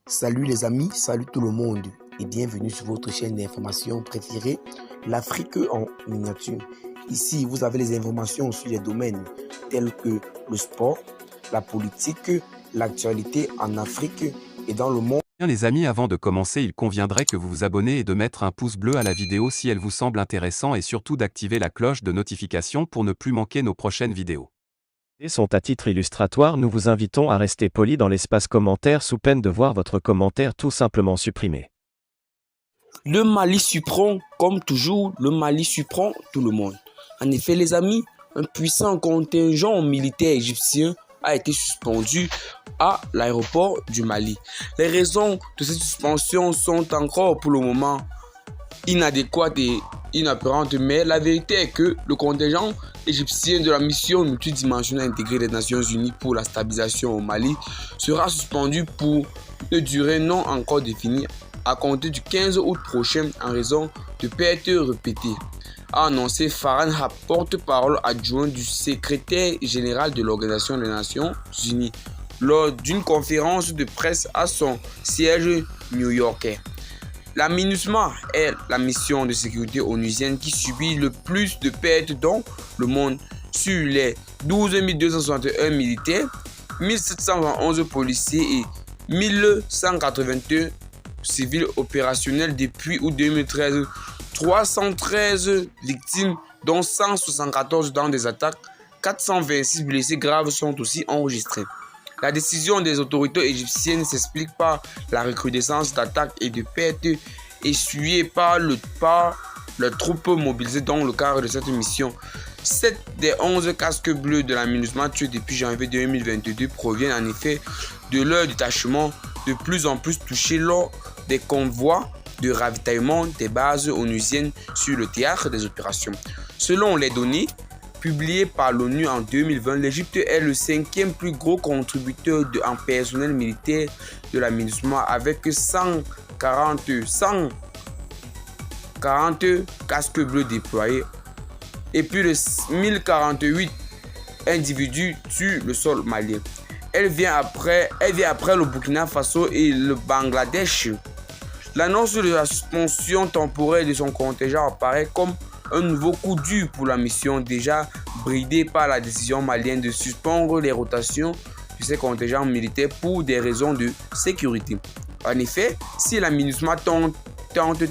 Salut les amis, salut tout le monde et bienvenue sur votre chaîne d'information préférée, l'Afrique en miniature. Ici, vous avez les informations sur les domaines tels que le sport, la politique, l'actualité en Afrique et dans le monde. Bien les amis, avant de commencer, il conviendrait que vous vous abonnez et de mettre un pouce bleu à la vidéo si elle vous semble intéressante et surtout d'activer la cloche de notification pour ne plus manquer nos prochaines vidéos. Sont à titre illustratoire, nous vous invitons à rester poli dans l'espace commentaire sous peine de voir votre commentaire tout simplement supprimé. Le Mali surprend, comme toujours, le Mali surprend tout le monde. En effet les amis, un puissant contingent militaire égyptien a été suspendu à l'aéroport du Mali. Les raisons de cette suspension sont encore pour le moment inadéquates et inapparentes, mais la vérité est que le contingent égyptien de la mission multidimensionnelle intégrée des Nations Unies pour la stabilisation au Mali sera suspendu pour une durée non encore définie à compter du 15 août prochain en raison de pertes répétées, a annoncé Farhan Haq, porte-parole adjoint du secrétaire général de l'Organisation des Nations Unies, lors d'une conférence de presse à son siège new-yorkais. La MINUSMA est la mission de sécurité onusienne qui subit le plus de pertes dans le monde. Sur les 12 261 militaires, 1711 policiers et 1181 civils opérationnels depuis août 2013, 313 victimes dont 174 dans des attaques, 426 blessés graves sont aussi enregistrés. La décision des autorités égyptiennes s'explique par la recrudescence d'attaques et de pertes essuyées par les troupes mobilisées dans le cadre de cette mission. 7 des 11 casques bleus de la MINUSMA tués depuis janvier 2022 proviennent en effet de leur détachement de plus en plus touché lors des convois de ravitaillement des bases onusiennes sur le théâtre des opérations. Selon les données publié par l'ONU en 2020, l'Égypte est le 5e plus gros contributeur en personnel militaire de la MINUSMA avec 140 casques bleus déployés et plus de 1048 individus sur le sol malien. Elle vient après le Burkina Faso et le Bangladesh. L'annonce de la suspension temporaire de son contingent apparaît comme un nouveau coup dur pour la mission déjà bridée par la décision malienne de suspendre les rotations de ses contingents militaires pour des raisons de sécurité. En effet, si la MINUSMA tente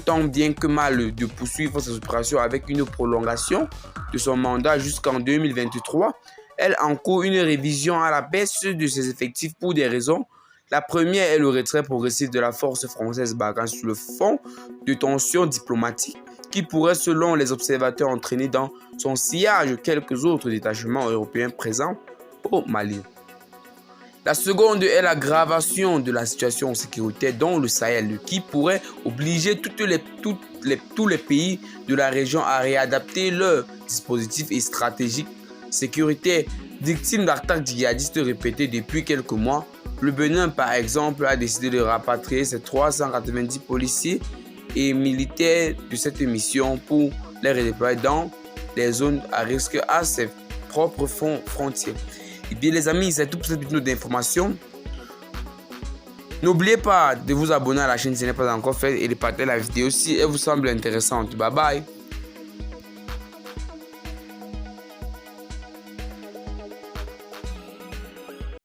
tant bien que mal de poursuivre ses opérations avec une prolongation de son mandat jusqu'en 2023, elle encourt une révision à la baisse de ses effectifs pour des raisons. La première est le retrait progressif de la force française basée sur le fond de tensions diplomatiques qui pourrait, selon les observateurs, entraîner dans son sillage quelques autres détachements européens présents au Mali. La seconde est l'aggravation de la situation sécuritaire dans le Sahel qui pourrait obliger tous les pays de la région à réadapter leurs dispositifs et stratégies sécuritaires. Victime d'attaques djihadistes répétées depuis quelques mois, le Bénin, par exemple, a décidé de rapatrier ses 390 policiers et militaires de cette mission pour les redéployer dans les zones à risque à ses propres frontières. Et bien les amis, c'est tout pour cette vidéo d'information. N'oubliez pas de vous abonner à la chaîne si ce n'est pas encore fait et de partager la vidéo si elle vous semble intéressante. Bye bye.